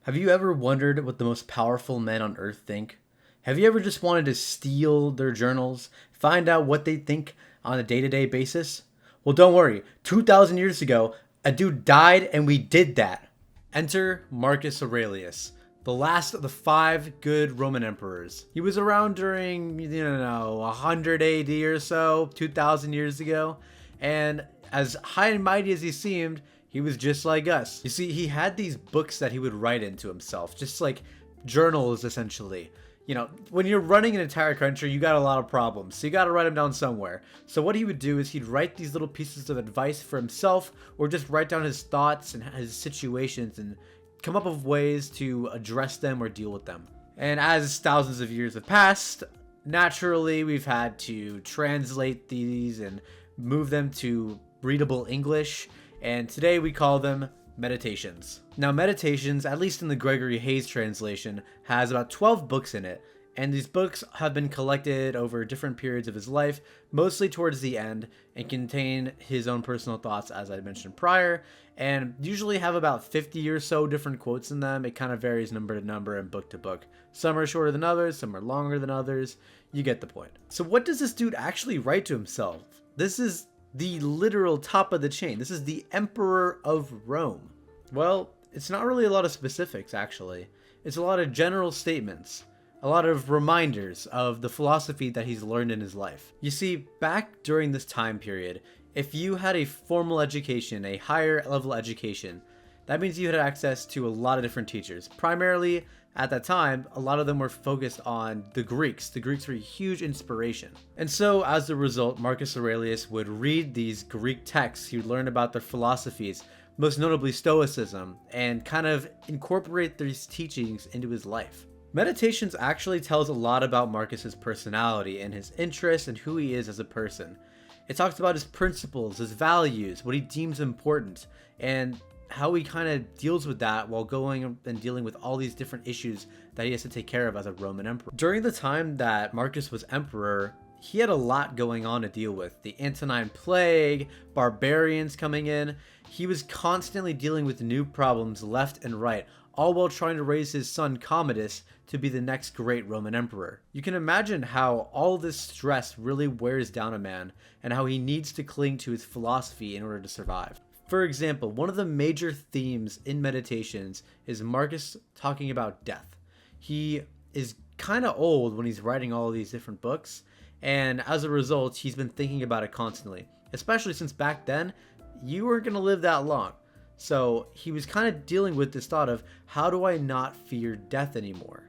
Have you ever wondered what the most powerful men on earth think? Have you ever just wanted to steal their journals, find out what they think on a day to day basis? Well, don't worry. 2,000 years ago, a dude died and we did that. Enter Marcus Aurelius, the last of the five good Roman emperors. He was around during, 100 AD or so, 2,000 years ago. And as high and mighty as he seemed, he was just like us. You see, he had these books that he would write into himself, just like journals, essentially. When you're running an entire country, you got a lot of problems, so you got to write them down somewhere. So what he would do is he'd write these little pieces of advice for himself, or just write down his thoughts and his situations and come up with ways to address them or deal with them. And as thousands of years have passed, naturally we've had to translate these and move them to readable English, and today we call them meditations. Now, meditations, at least in the Gregory Hayes translation, has about 12 books in it, and these books have been collected over different periods of his life, mostly towards the end, and contain his own personal thoughts, as I mentioned prior, and usually have about 50 or so different quotes in them. It kind of varies number to number and book to book. Some are shorter than others, some are longer than others. You get the point. So what does this dude actually write to himself? This is the literal top of the chain. This is the Emperor of Rome. Well, it's not really a lot of specifics, actually. It's a lot of general statements, a lot of reminders of the philosophy that he's learned in his life. You see, back during this time period, if you had a formal education, a higher level education, that means you had access to a lot of different teachers. Primarily, at that time, a lot of them were focused on the Greeks. The Greeks were a huge inspiration. And so, as a result, Marcus Aurelius would read these Greek texts. He would learn about their philosophies, most notably Stoicism, and kind of incorporate these teachings into his life. Meditations actually tells a lot about Marcus's personality and his interests and who he is as a person. It talks about his principles, his values, what he deems important, and how he kind of deals with that while going and dealing with all these different issues that he has to take care of as a Roman emperor. During the time that Marcus was emperor, he had a lot going on to deal with. The Antonine Plague, barbarians coming in. He was constantly dealing with new problems left and right, all while trying to raise his son Commodus to be the next great Roman emperor. You can imagine how all this stress really wears down a man, and how he needs to cling to his philosophy in order to survive. For example, one of the major themes in meditations is Marcus talking about death. He is kind of old when he's writing all of these different books, and as a result, he's been thinking about it constantly, especially since back then, you weren't going to live that long. So he was kind of dealing with this thought of, how do I not fear death anymore?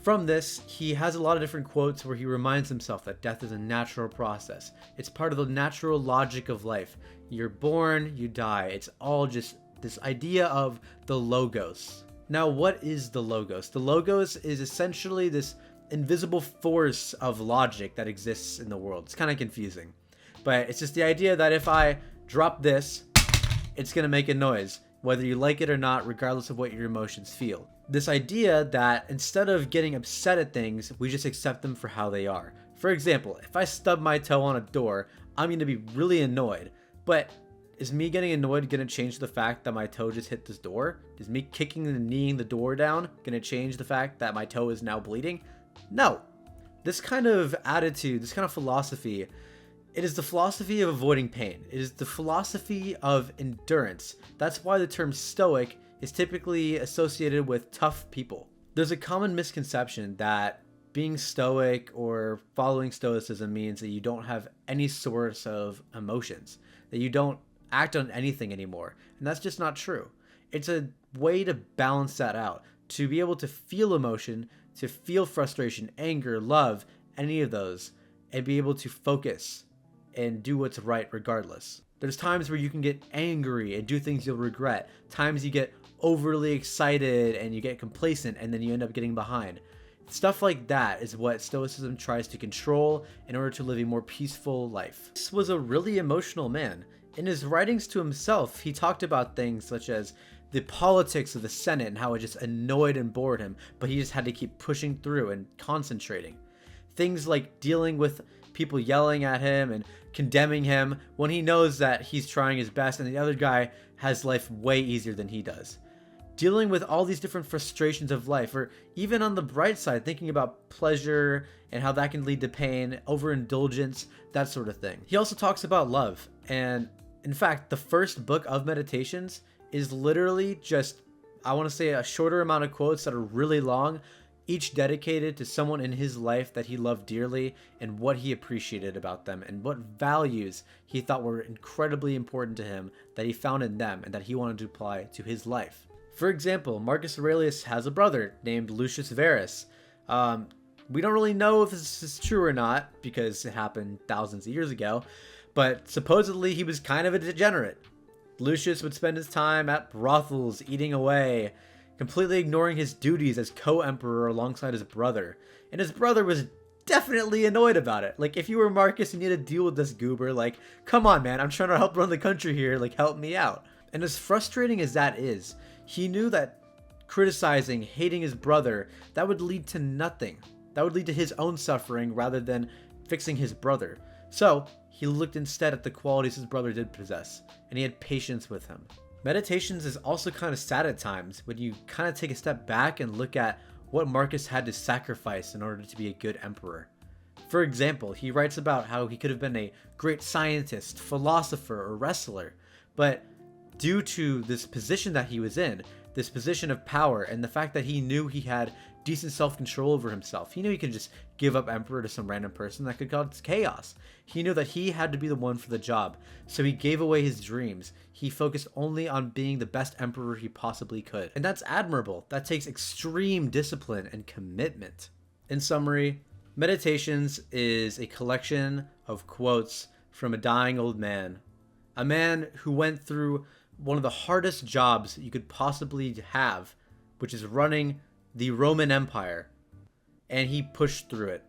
From this, he has a lot of different quotes where he reminds himself that death is a natural process. It's part of the natural logic of life. You're born, you die. It's all just this idea of the logos. Now, what is the logos? The logos is essentially this invisible force of logic that exists in the world. It's kind of confusing, but it's just the idea that if I drop this, it's going to make a noise, whether you like it or not, regardless of what your emotions feel. This idea that instead of getting upset at things, we just accept them for how they are. For example, if I stub my toe on a door, I'm going to be really annoyed. But is me getting annoyed going to change the fact that my toe just hit this door? Is me kicking and kneeing the door down going to change the fact that my toe is now bleeding? No. This kind of attitude, this kind of philosophy, it is the philosophy of avoiding pain. It is the philosophy of endurance. That's why the term stoic is typically associated with tough people. There's a common misconception that being stoic or following stoicism means that you don't have any source of emotions, that you don't act on anything anymore. And that's just not true. It's a way to balance that out, to be able to feel emotion, to feel frustration, anger, love, any of those, and be able to focus and do what's right regardless. There's times where you can get angry and do things you'll regret. Times you get overly excited and you get complacent and then you end up getting behind. Stuff like that is what Stoicism tries to control in order to live a more peaceful life. This was a really emotional man. In his writings to himself, he talked about things such as the politics of the Senate and how it just annoyed and bored him, but he just had to keep pushing through and concentrating. Things like dealing with people yelling at him and condemning him when he knows that he's trying his best and the other guy has life way easier than he does. dealing with all these different frustrations of life, or even on the bright side, thinking about pleasure and how that can lead to pain, overindulgence, that sort of thing. He also talks about love. And in fact, the first book of Meditations is literally just, I want to say, a shorter amount of quotes that are really long, each dedicated to someone in his life that he loved dearly and what he appreciated about them and what values he thought were incredibly important to him that he found in them and that he wanted to apply to his life. For example, Marcus Aurelius has a brother named Lucius Verus. We don't really know if this is true or not because it happened thousands of years ago, but supposedly he was kind of a degenerate. Lucius would spend his time at brothels, eating away, completely ignoring his duties as co-emperor alongside his brother. And his brother was definitely annoyed about it. Like, if you were Marcus and you had to deal with this goober, like, come on, man, I'm trying to help run the country here, like, help me out. And as frustrating as that is, he knew that criticizing, hating his brother, that would lead to nothing. That would lead to his own suffering rather than fixing his brother. So he looked instead at the qualities his brother did possess, and he had patience with him. Meditations is also kind of sad at times when you kind of take a step back and look at what Marcus had to sacrifice in order to be a good emperor. For example, he writes about how he could have been a great scientist, philosopher, or wrestler, but due to this position that he was in, this position of power, and the fact that he knew he had decent self-control over himself, he knew he could just give up emperor to some random person that could cause chaos. He knew that he had to be the one for the job, so he gave away his dreams. He focused only on being the best emperor he possibly could. And that's admirable. That takes extreme discipline and commitment. In summary, Meditations is a collection of quotes from a dying old man. A man who went through one of the hardest jobs you could possibly have, which is running the Roman Empire, and he pushed through it.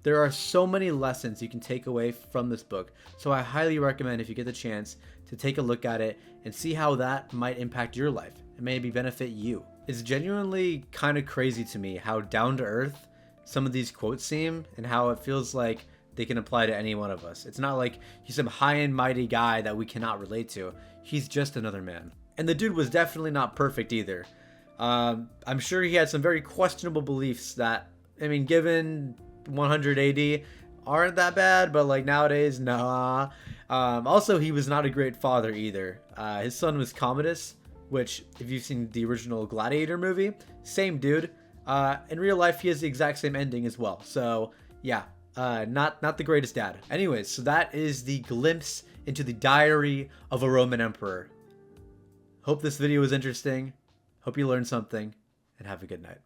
There are so many lessons you can take away from this book, so I highly recommend, if you get the chance, to take a look at it and see how that might impact your life and maybe benefit you. It's genuinely kind of crazy to me how down to earth some of these quotes seem and how it feels like they can apply to any one of us. It's not like he's some high and mighty guy that we cannot relate to. He's just another man. And the dude was definitely not perfect either. I'm sure he had some very questionable beliefs that, I mean, given 100 AD, aren't that bad, but like nowadays, nah. Also, he was not a great father either. His son was Commodus, which, if you've seen the original Gladiator movie, same dude. In real life, he has the exact same ending as well. So, yeah. Not the greatest dad. Anyways, so that is the glimpse into the diary of a Roman emperor. Hope this video was interesting. Hope you learned something, and have a good night.